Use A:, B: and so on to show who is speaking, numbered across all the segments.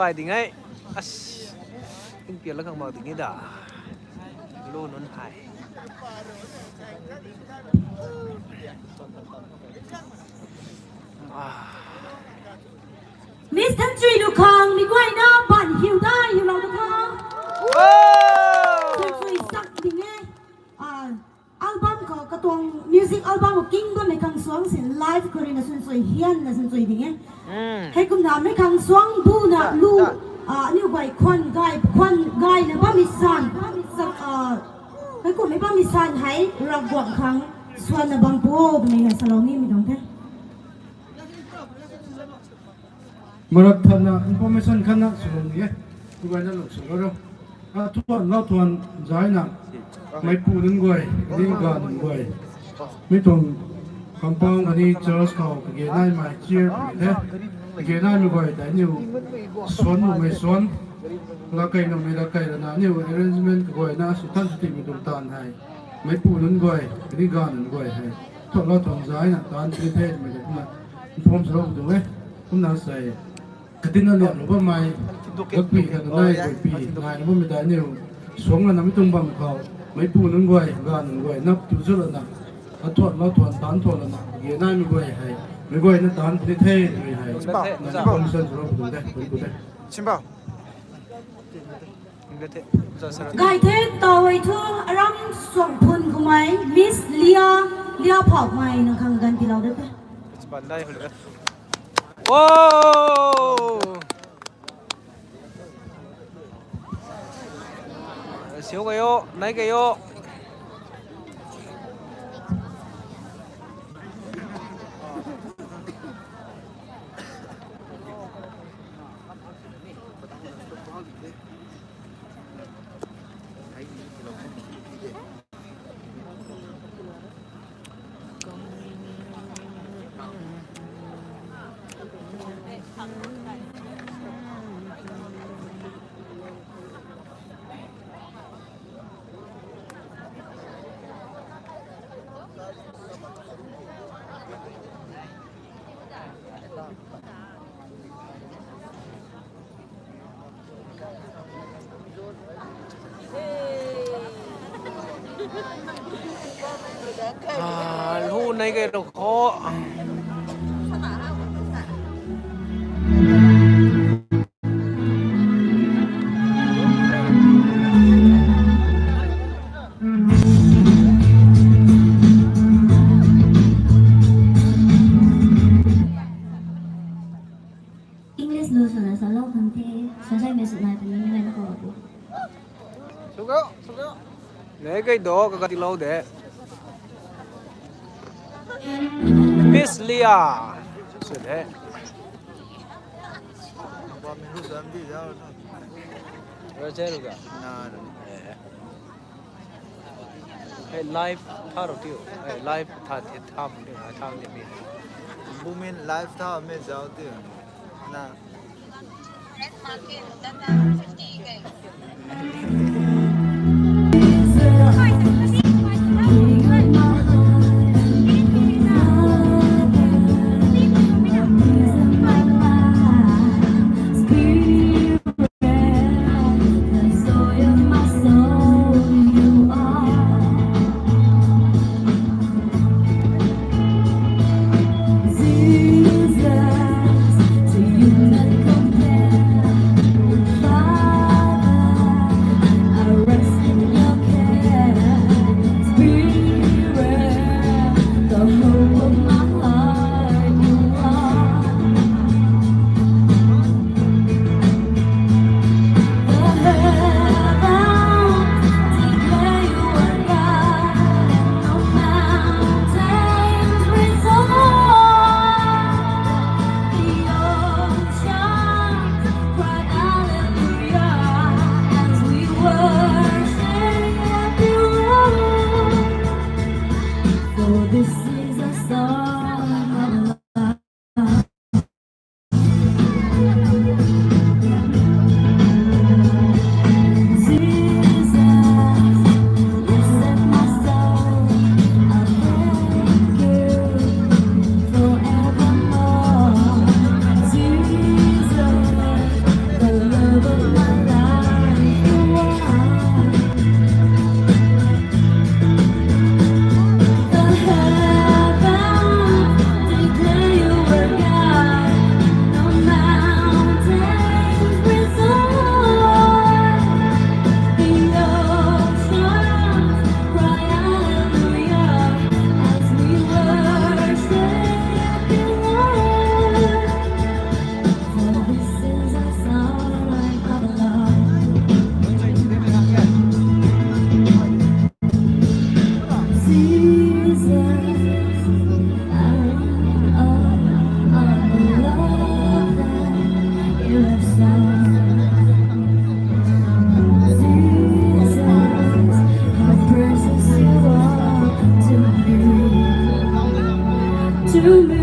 A: gai thì ngay kinh tiền là càng màu thì ngay đã lô nón hải
B: Miss Country ลูกคางมีกล้วยน้ำปั่นหิวได้หิวเราลูกคางสวยๆสักดีไงอัลบั้มก็กระตุ้งมิวสิกอัลบั้มก็กิ้งก็ในคางสวงเสียงไลฟ์ก็เรียนสวยๆเฮียนนะสวยๆดีไงให้คุณถามในคางสวงบูน่ะลูกนิ้วใบควันไก่เนี่ยว่ามีสันสักให้คุณไม่ว่ามีสันให้เราบวกครั้งส่วนในบางปูเป็นไงสโลนี่มีตรงแท้
C: Marat thana information khana sungi tu ba na lok sungaro tuan lo tuan zaina mai pu ning goi ning ga ning goi mi tong compound ani church ko ge nai mai cheer the ge nai mi goi da niu son mu mai son la kai no me la kai na niu arrangement goi na su tan ti mi tung tan hai mai pu ning goi ning ga ning goi hai to lo tuan zaina tan ti the me na inform so du we cũng nào say cái tin nó liền nó bao mai các vị các nơi các vị ngài nó bao mai đã nhiều xuống là nắm tung bằng khẩu mấy pu nó quay gan quay nắp tu rất là nặng nó thuận tán thuận là nặng hiện nay mình quay hay mình quay nó tán thế thế rồi hay là con sơn rồi cũng đây cũng đây
A: xin bảo
B: Gai thế tôi thưa rắm Chuangphun của mày Miss Lia phọc mày nó khang gần thì lâu đấy
A: Wow! Xíu cái yo, nãy cái yo. Lu này cái đồ khó.
B: English lu sana salo nanti selesai mesej naik ini naik kau tu.
A: Suka. Này cái đồ cái cái lâu đấy. Miss Lia, c'est vrai. Hey, live thao đầu tiêu. Hey, live thao thì tham đi, tham thì mình.
D: Bumin live thao mình giáo tiêu. Na.
B: to me.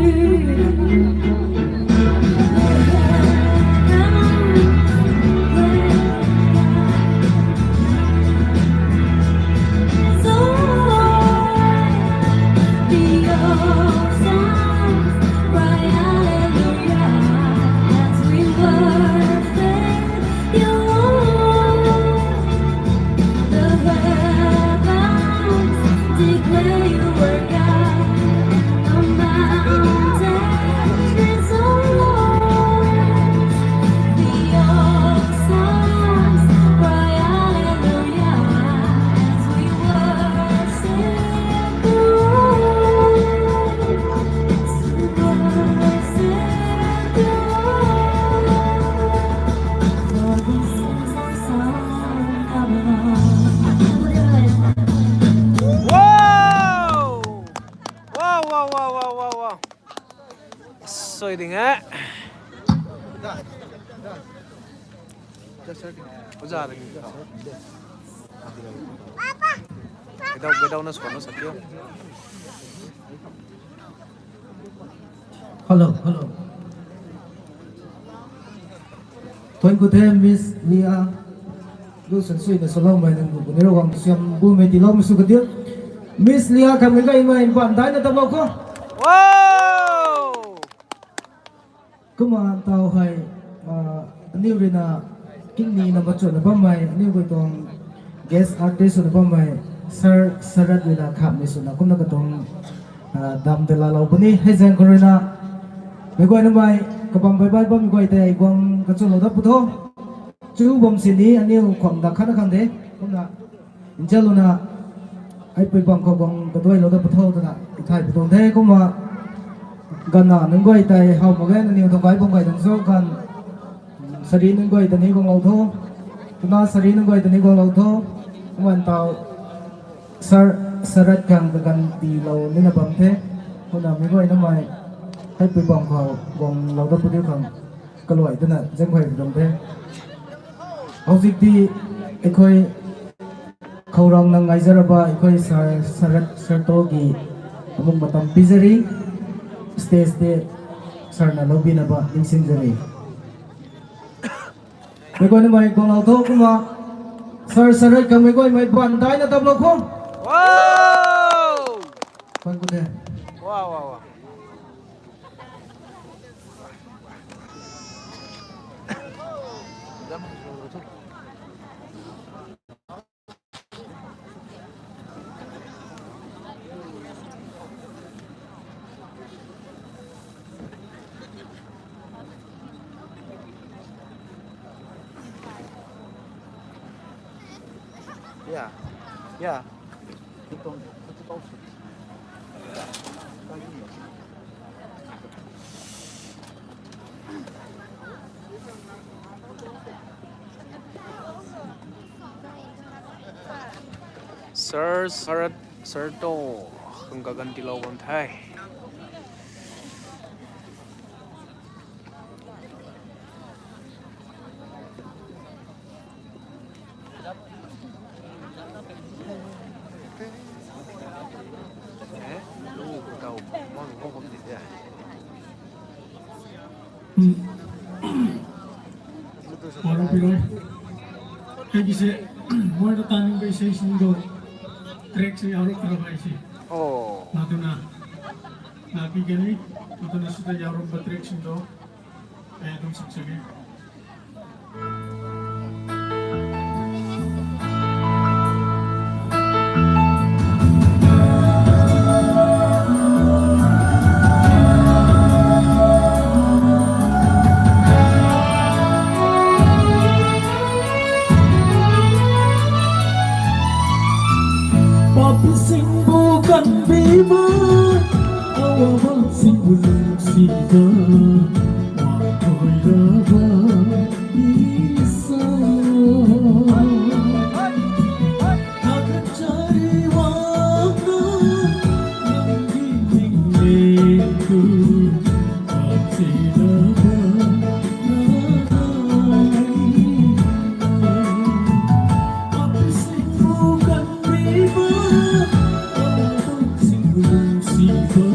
A: Wow! Wow, wow, wow, wow, wow, wow. Sôi đi ngã. Có ra được cái đầu nó sụp nó sạch chưa?
E: Hello, hello. Tuan ku the Miss Lia. Lu san sui na solo mai nang bu ne ro wang siam bu me ti lo mu su ka dia. Miss Lia kam ga mai ban dai na tam lo ko.
A: Wow!
E: Kuma tao hai new rena king ni na macho na bamai new ko tong guest artist na bamai sir sarat wina kham ni su na kum na ka tong dam de la lo bani he jang ko rena me ko na mai ka bam bai bai bam ko te ai gwang ka chu lo da pu tho chu bom sin ni aniu khom da khana kham de kum na injalo na ai pai bam ko gwang ka doi lo da pu tho ta na thai pu tong the kuma gần nọ nâng quay tay học một cái nhiều thằng gái bông gầy thằng số gần sari nâng quay tậnนี้con lâu thô nó sari nâng quay tậnนี้con lâu thô mình tàu sarat kang gần tì lâu nên là bằng thế hôm nào mới quay nó mày hay bị bỏng họ bỏng lâu đó bút điêu không cái loại tên là dân quay đồng thế học dịch thì ai khơi khâu rong nâng ngay ra ba ai khơi sarat sartogi mong matam pizari stage de sarna lobby na ba ding sing jari me ko na mai kong lao tho kuma sarat ka me ko mai ban dai na tab lo khom
A: Wow!
E: pan ko de
A: Wow, wow, wow. Yeah, yeah. Sir to không có ganti lâu còn thay. Đầu món không gì thế.
C: Baru pilih. Kayak gini, mau ada tanding ke sesi ini track sih harus terbaik sih.
A: Oh.
C: Natuna, nabi gini, natuna sudah jauh bertrack sih tuh, dong sukses.
E: bukan bima awal sibuk sida wakoi raba bisa akan cari warna yang dingin itu tapi raba tapi sing bukan bima awal sibuk sida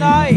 A: ngay.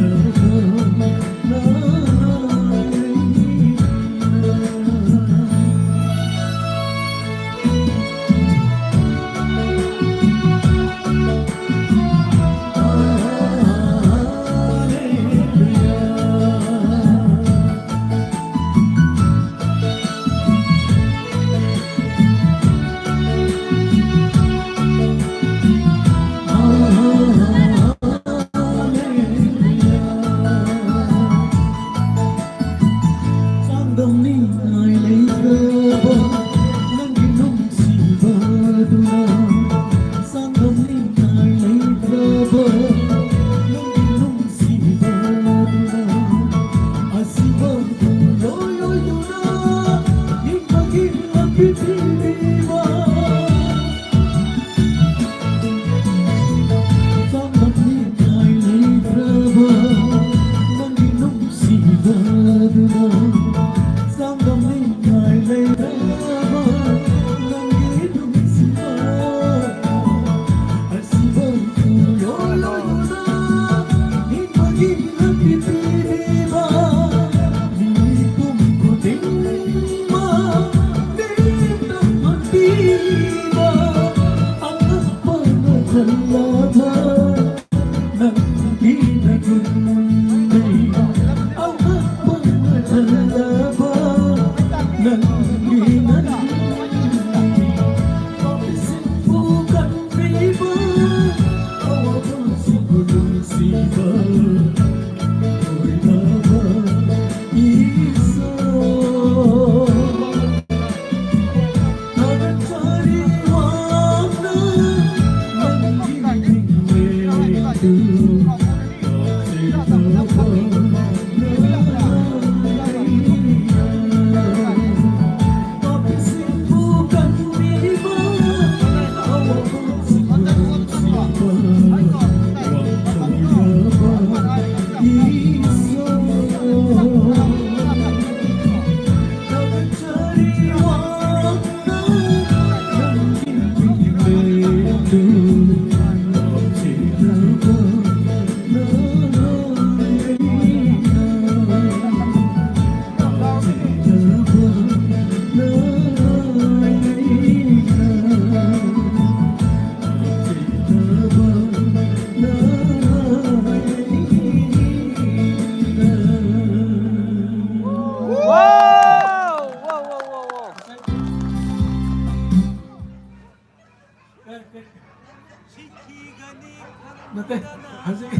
C: Nate, asik.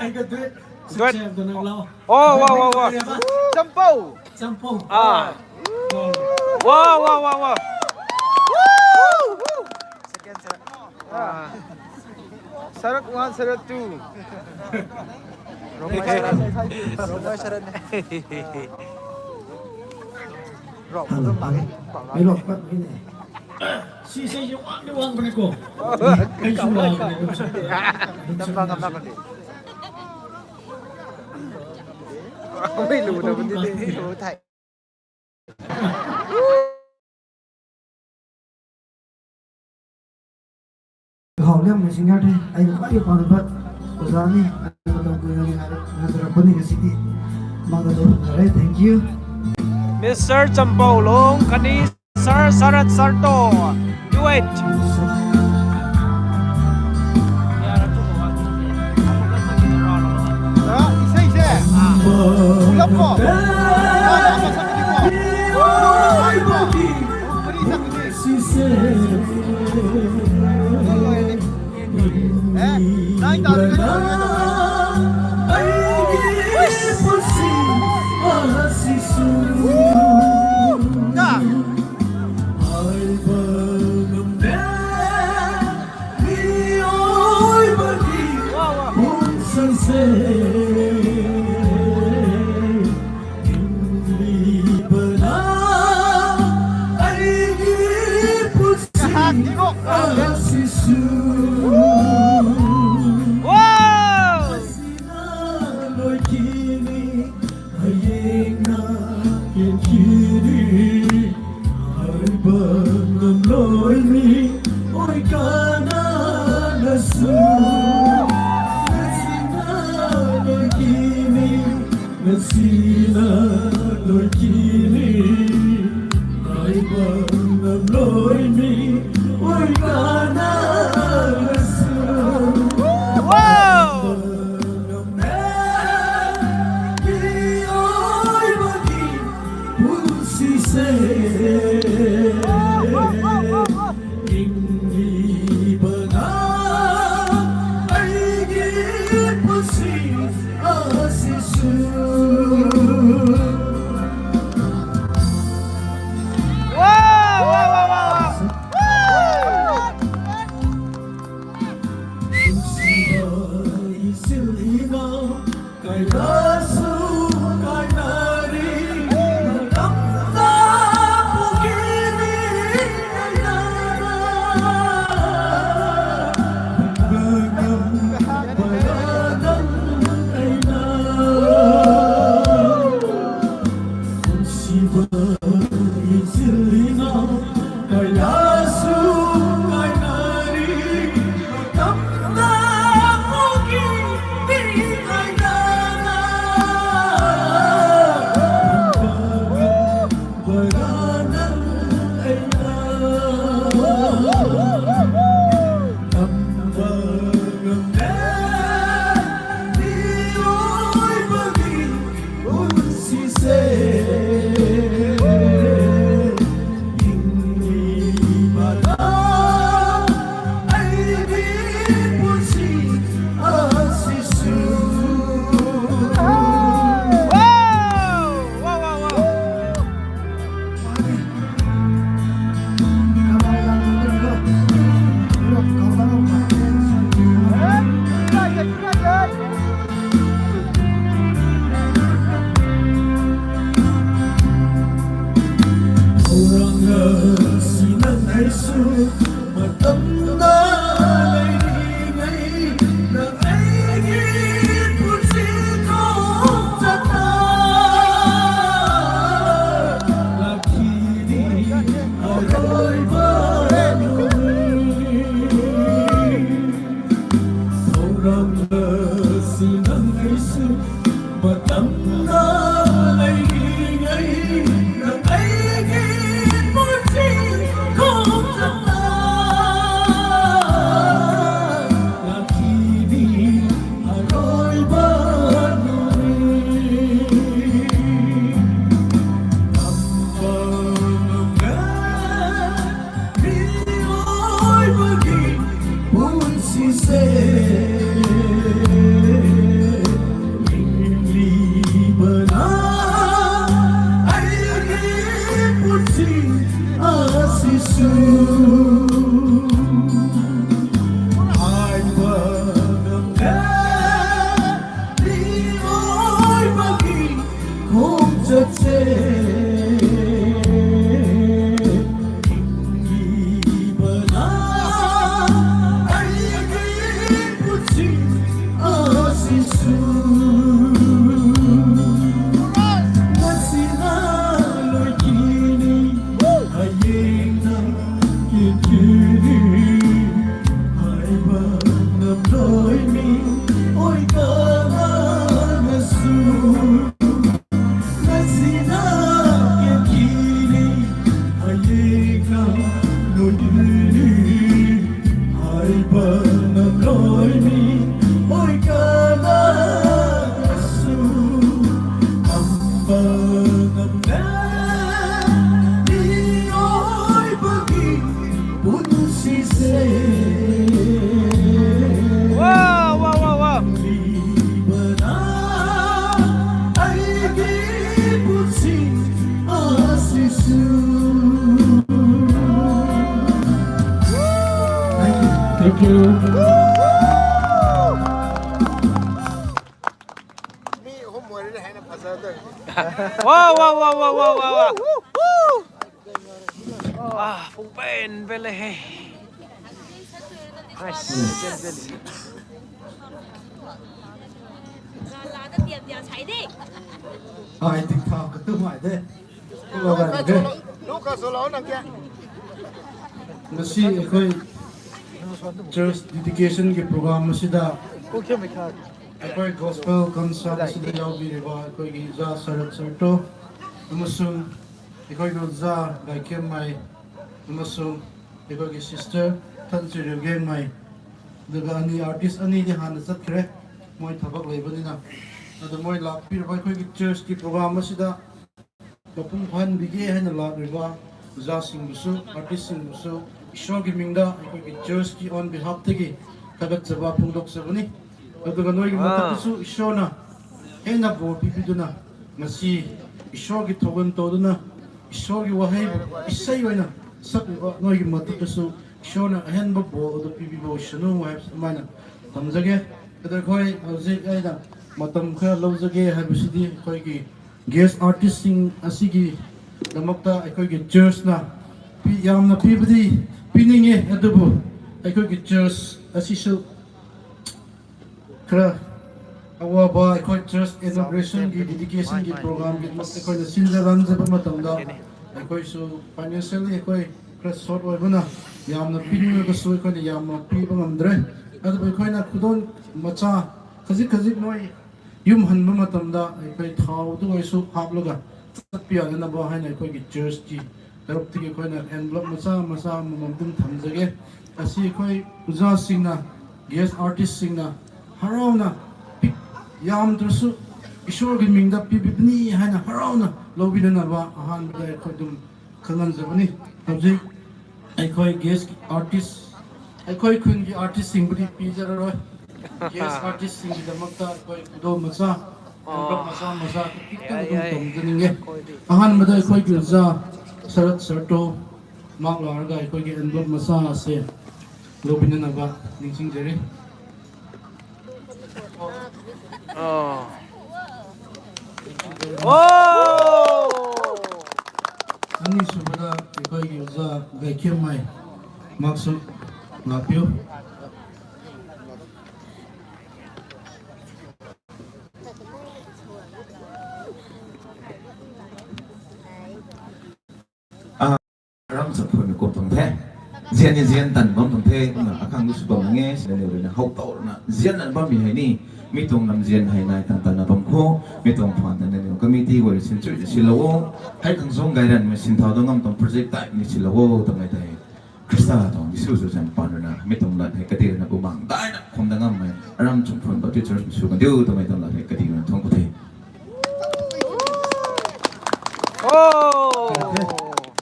C: Ay ka duit.
A: Duit.
C: Success to ng law.
A: Oh, wow.
D: Sampo.
C: Sampo.
A: Ah. Wow.
D: Second sir. Sarat 1, sarat 2. Romay sarat.
C: Ay lopat ini. Si yung uang beriko. Ay sulang beriko.
D: Tampang ako din. May luda mo din. Luda.
E: Hậu liam mình sinh ra đây, anh có yêu cầu được của gia ni, anh có đồng cười anh là từ bên này city, mang cái đồ này, thank you.
A: Mr. Champolong kani Sir Sarat Sarto. Do it.
D: Isa. Ulam po. Naik tahu
C: Nasina lối kini ai bang ngam lối mi oi kana nasu
A: Wow.
C: ngam na ki oi bagi pun si se ingi bana ai gi pusi asisu
A: Wow, wow, wow, wow. Wow, wow, wow, wow.
C: Thank you.
A: Wow, wow, wow, wow, wow, wow. À, phung bền về lại. Nice.
C: Ai thích thao cái tương ngoại thế? Cái là bạn thế. Ngasi khơi church dedication ke program masida ꯑꯩꯈꯣꯏ gospel concert ꯑꯁꯤꯗ ꯌꯥꯎꯕꯤꯔꯤꯕ ꯑꯩꯈꯣꯏꯒꯤ ꯖꯥ ꯁꯔꯠ ꯁꯔꯇꯣ ꯑꯃꯁꯨꯡ ꯑꯩꯈꯣꯏꯒꯤ ꯑꯣꯖꯥ ꯒꯥꯏꯈꯦꯝꯃꯥꯏ ꯑꯃꯁꯨꯡ ꯑꯩꯈꯣꯏꯒꯤ sister ꯊꯟꯆꯤꯔꯨꯒꯦꯡꯃꯥꯏ ꯑꯗꯨꯒ ꯑꯥꯔꯇꯤꯁ ꯑꯅꯤꯗꯤ ꯍꯥꯟꯅ ꯆꯠꯈ꯭ꯔꯦ ꯃꯣꯏ ꯊꯕꯛ ꯂꯩꯕꯅꯤꯅ ꯑꯗꯨ ꯃꯣꯏ ꯂꯥꯛꯄꯤꯔꯤꯕ ꯑꯩꯈꯣꯏꯒꯤ ꯆꯔꯆꯀꯤ ꯄ꯭ꯔꯣꯒ꯭ꯔꯥꯝ ꯑꯁꯤꯗ ꯃꯄꯨꯡ ꯐꯥꯍꯟꯕꯤꯒꯦ ꯍꯥꯏꯅ ꯂꯥꯛꯂꯤꯕ ꯑꯣꯖꯥꯁꯤꯡꯕꯨꯁꯨ ꯑꯥꯔꯇꯤꯁꯁꯤꯡꯕꯨꯁꯨ ꯏꯁꯣꯔꯒꯤ ꯃꯤꯡꯗ ꯑꯩꯈꯣꯏꯒꯤ ꯆꯔꯆꯀꯤ ꯑꯣꯟ ꯕꯤꯍꯥꯐꯇꯒꯤ ꯊꯥꯒꯠꯆꯕ ꯐꯣꯡꯗꯣꯛꯆꯕꯅꯤ ꯑꯗꯨꯒ ꯅꯣꯏꯒꯤ ꯃꯊꯛꯇꯁꯨ ꯏꯁꯣꯔꯅ ꯍꯦꯟꯅ ꯕꯣꯔ ꯄꯤꯕꯤꯗꯨꯅ ꯉꯁꯤ ꯏꯁꯣꯔꯒꯤ ꯊꯧꯒꯜ ꯇꯧꯗꯨꯅ ꯏꯁꯣꯔꯒꯤ ꯋꯥꯍꯩ ꯏꯁꯩ ꯑꯣꯏꯅ ꯁꯛꯂꯤꯕ ꯅꯣꯏꯒꯤ ꯃꯊꯛꯇꯁꯨ ꯏꯁꯣꯔꯅ ꯑꯍꯦꯟꯕ ꯕꯣꯔ ꯑꯗꯨ ꯄꯤꯕꯤꯕ ꯑꯣꯏꯁꯅꯨ ꯍꯥꯏꯕ ꯑꯗꯨꯃꯥꯏꯅ ꯊꯝꯖꯒꯦ ꯑꯗ ꯑꯩꯈꯣꯏ ꯍꯧꯖꯤꯛ ꯑꯩꯅ ꯃꯇꯝ ꯈꯔ ꯂꯧꯖꯒꯦ ꯍꯥꯏꯕꯁꯤꯗꯤ ꯑꯩꯈꯣꯏꯒꯤ ꯒꯦꯁ ꯑꯥꯔꯇꯤꯁꯁꯤꯡ ꯑꯁꯤꯒꯤꯗꯃꯛꯇ ꯑꯩꯈꯣꯏꯒꯤ ꯆꯔꯆꯅ ꯌꯥꯝꯅ ꯄꯤꯕꯗꯤ ꯄꯤꯅꯤꯡꯉꯤ ꯑꯗꯨꯕꯨ ꯑꯩꯈꯣꯏꯒꯤ ꯆꯔꯆ ꯑꯁꯤꯁꯨ खरा अवाबा अखोई चर्च इनॉग्रेशन की डेडिकेशन की प्रोग्राम की मत अखोई सिंजरान जब मतंदा अखोई सु फाइनेंशियली अखोई खरा शॉर्ट ओइबना यामना पिनिंग ग सु अखोई यामना पीब ngamdre अदु अखोई ना खुदोन मचा खजिक खजिक नोई युम हनब मतंदा अखोई थाव दु ओइसु हाबलगा चटपिया ना बा हाइन अखोई की चर्च की तरफ ति अखोई ना एनवलप मचा मचा ममदुम थमजगे असि अखोई उजा सिंगना गेस्ट आर्टिस्ट सिंगना हराउना यामद्रसु ईश्वर की मिंगदा पीबिबनी हाना हराउना लोबिदनबा अहानबदा अखोई दुम खंगनजबनी हौजिक अखोई गेस्ट आर्टिस्ट अखोई खुन की आर्टिस्ट सिंगबदी पीजररोय गेस्ट आर्टिस्ट सिंगी दमकता अखोई कुदो मचा एंब्लॉक मचा मचा कितन दुम तमजनिंगे अहानबदा अखोई की जा शरत सरतो माक लारगा अखोई की एंब्लॉक मचा से लोबिदनबा निंसिंगजरी अनि सुबदा अखोई की उजा गाइखेमाई माक्सु लापियो
F: ram sa phun ko tong the zian ni zian tan bom tong the na akhang lu su bom nge se le na hau to na zian an ba mi hai ni mi tong nam zian hai nai tan tan na bom kho mi tong phan tan ne committee go sin chu si lo hai khang song gai ran me sin thau dong ngam tong project type ni si lo to mai tai krista tong ni su su san pan na mi tong la he ka ti na bu mang dai na khom dang ngam mai ram chung phun ba ti church su kan diu to mai tong la he ka ti na thong ko the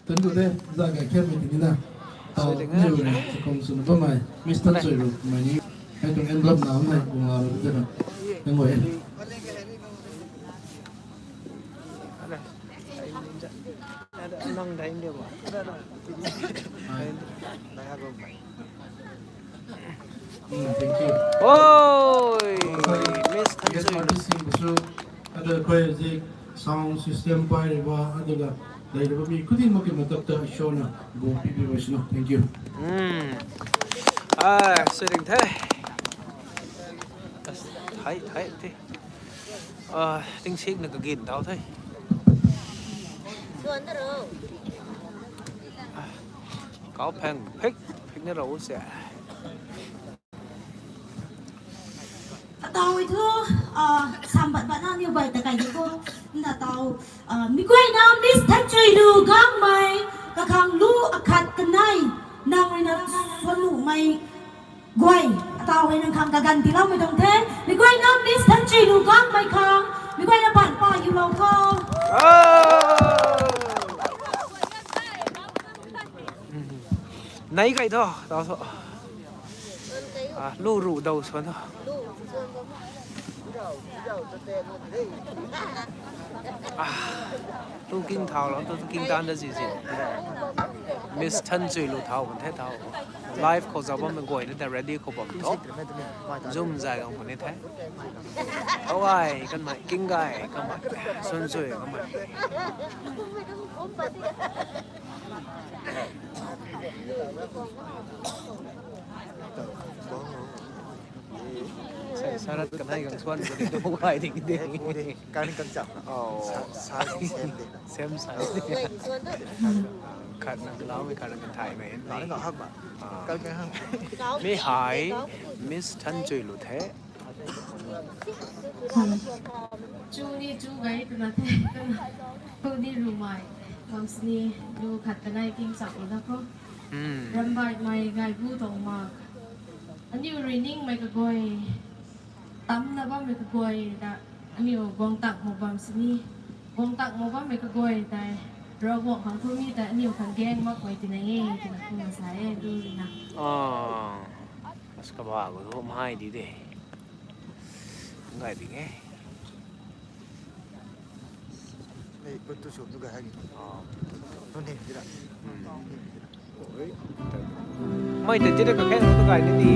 C: tentu deh zaga kemi tingina tau niu ne sekong sunu pemai Mister Zoiru mani itu envelope nama mai bunga itu na yang gue
A: ada nang daim dia ba
C: thank you
A: oi miss
C: yes artist busu ada koi zik sound system pai riba ada dari bumi kudin mungkin matak tak shona go pipi wasno thank you
A: sering thế thấy thế tiếng xích là cái gìn tao thấy có phèn phích nó rủ sẽ
B: tao itu sambat bana ni bai ta kai ko na tao mi koi na miss tan chui lu gang mai ka khang lu akhat kanai nang na phon lu mai goi tao hai nang khang ka gan ti lam mai dong the mi koi na miss tan chui lu gang mai khang mi koi na pan pa yu lo ko
A: nấy cái thôi tao sợ lu rủ đầu xuống thôi tôi kinh thảo lắm tôi kinh tan là gì miss thân chơi lụt thảo vẫn thế thảo live khẩu giáo mình gọi đến ready khẩu bấm tốt zoom dài không còn nên thế ai căn mày kinh gai căn mày xuân xuôi căn mày Sarat kan hai gang suan ko dito mo ay ding ding
D: Kanin kang chap.
A: same size kan nang lao mai kan kan thai mai
D: Nói ngọt hơn mà. Cân cái hơn.
A: mi hai miss thân chơi lu thế
G: จูนี่จูไงตัวนั้นตัวนี้รู้ไหมบางสิ่งดูขัดกันได้กินสักอีกแล้วก็รำบากไม่ไงพูดตรงมาอันนี้รีนิ่งไม่ก็กอยตั้มนะบ้างไม่ก็กอยแต่อันนี้กองตักหมดบางสิ่งกองตักหมดบ้างไม่ก็กอยแต่เราบอกของคุณมีแต่อันนี้ขันแกงมากกว่าที่ไหนเองที่ไหนคุณมาใส่ดูนะ
A: อ๋อสกปรกก็รู้ไม่ดีเด้ไงดีไง
D: 이것도 좀 누가 하기. 손님 이라.
A: ไม่แต่จะได้ก็แค่ตัวไก่นี่ดี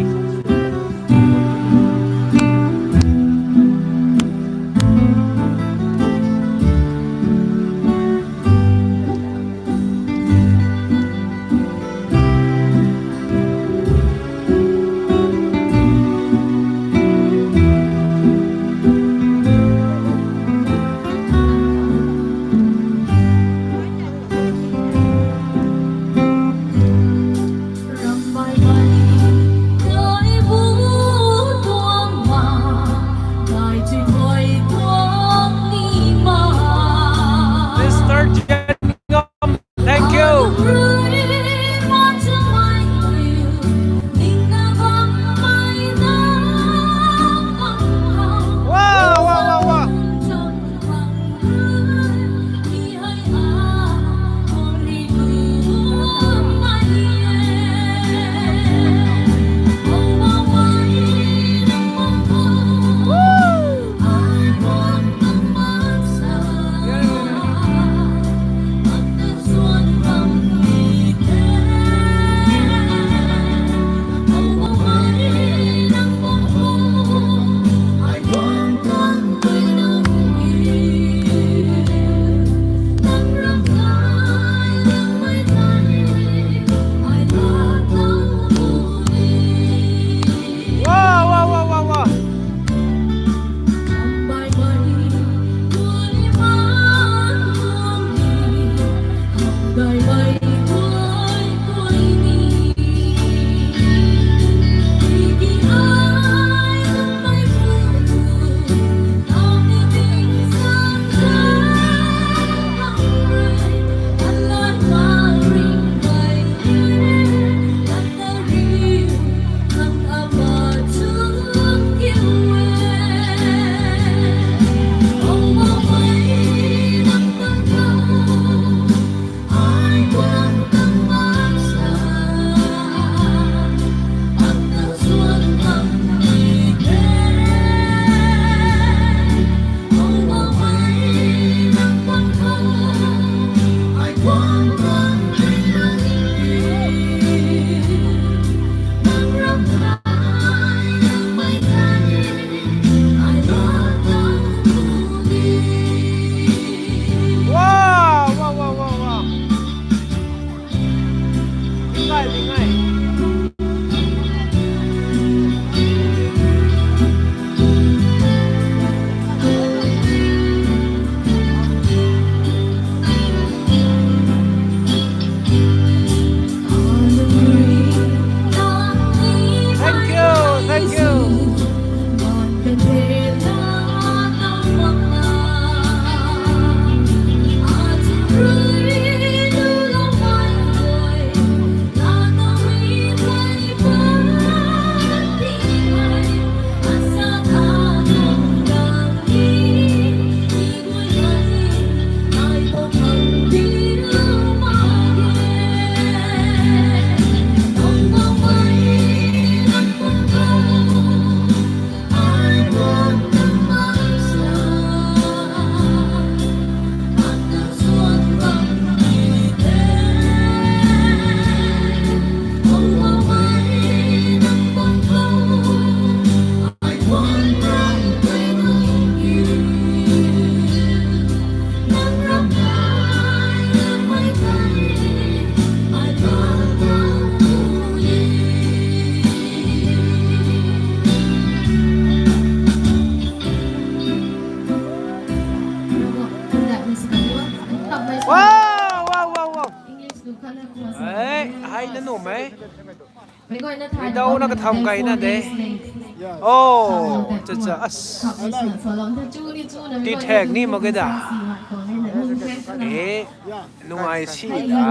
G: ไม่ก็น่าทาน
A: đâu nó cái thòng cây nè đấy โอ้จะอัส
G: ขับในสวนสวนลมถ้าจู้นี่จู้นะ
A: ติดแท็กนี่มาก็ได้ เอ๊ะนุ่งไอชีได้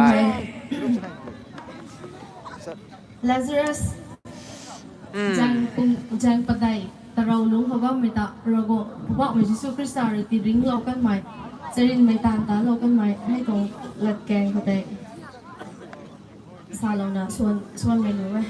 G: Lazarus jang padai tarau lung hawa meta rogo wa me Jesu Christ ari ti ring lo kan mai serin me tan ta lo kan mai hai tong lat keng ko te sa lo na suan me lu we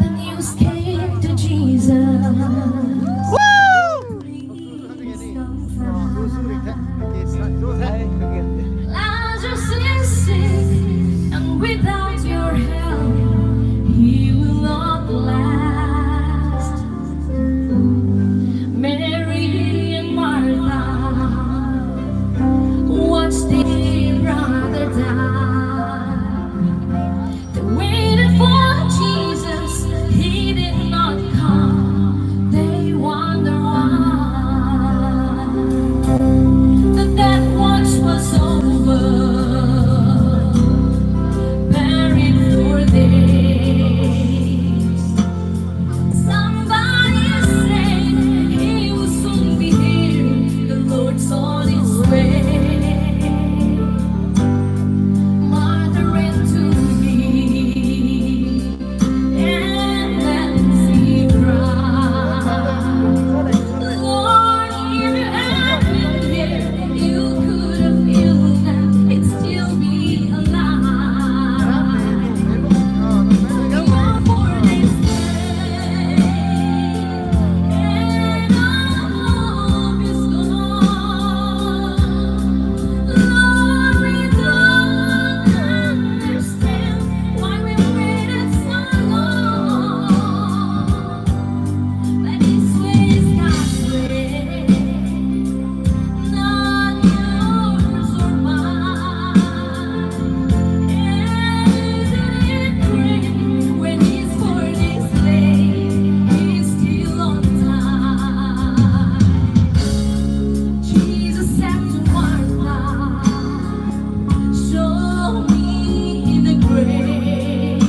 H: The news came to Jesus. Lazarus is sick, and without your help, he will not last. Mary and Martha watched their brother die. They waited for Jesus, he did not come. They wonder why. The death watch was over, buried for days. Somebody said he will soon be here. The Lord's on his way. Martha ran to me, and then she cried, Lord, if you had been here, you could have healed them, and still be alive. Come on for this day, and all hope is gone. Lord, we don't understand why we waited so long, but His way is God's way, not yours or mine. Isn't it great when His word is late, He's still on time. Jesus said to Martha, show me the grave.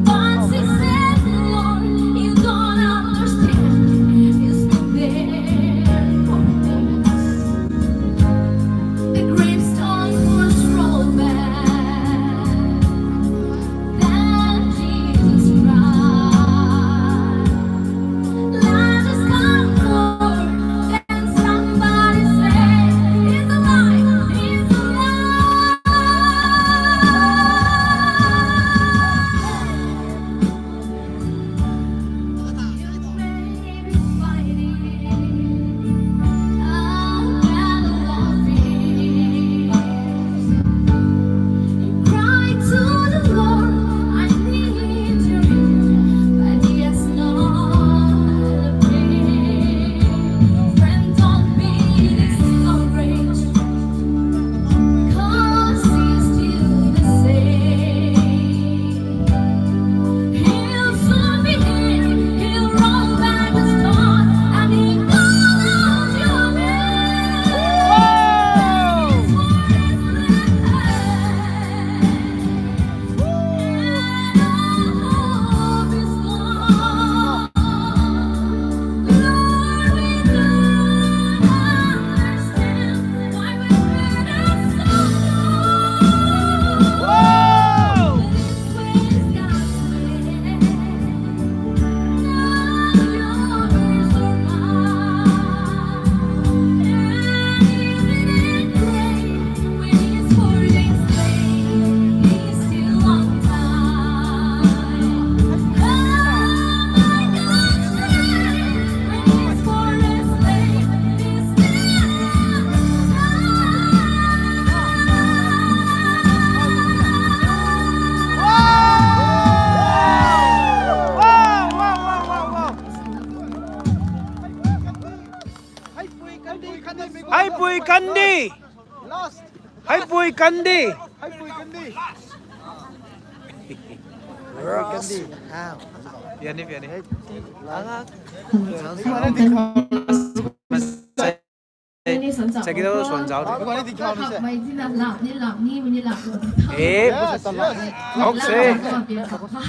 H: But she said, Lord, you don't understand. It's not there for this. The gravestone was rolled back. Then Jesus cried, Lazarus, come forth. Then somebody said, He's alive, He's alive. You may be fighting a battle of fears. You cry to the Lord, I need you, but He has not appeared. Friend, don't be discouraged, 'cause He's still the same. He'll soon be here, He'll roll back the stone, and He calls your name. His word is and all hope is gone. Lord, we don't understand why we waited so long. This way is God's way, not yours or mine. Isn't it great when His word is late, He's still on time. Oh my God's great when His word is late, He's still
A: Hai pui kan đi. Hai pui kan đi.
D: Candy.
A: Piani. Agak.
G: 你想找
A: 在给他算着的。
G: 咪知啦，立你立呢，咪你立我。
A: 诶，好吃。
G: 别可怕。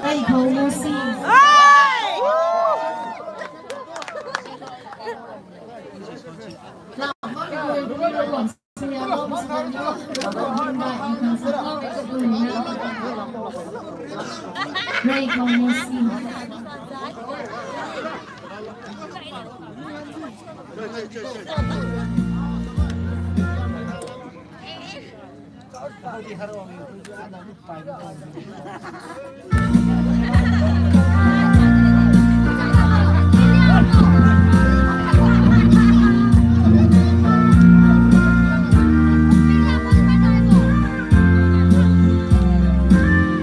G: Hey, Como si. Nào, mọi người cũng đi được xe ôm xe nhớ còn đại thì sẽ có cái người nữa. Hey, Como si.
C: 하러 오면 그 안에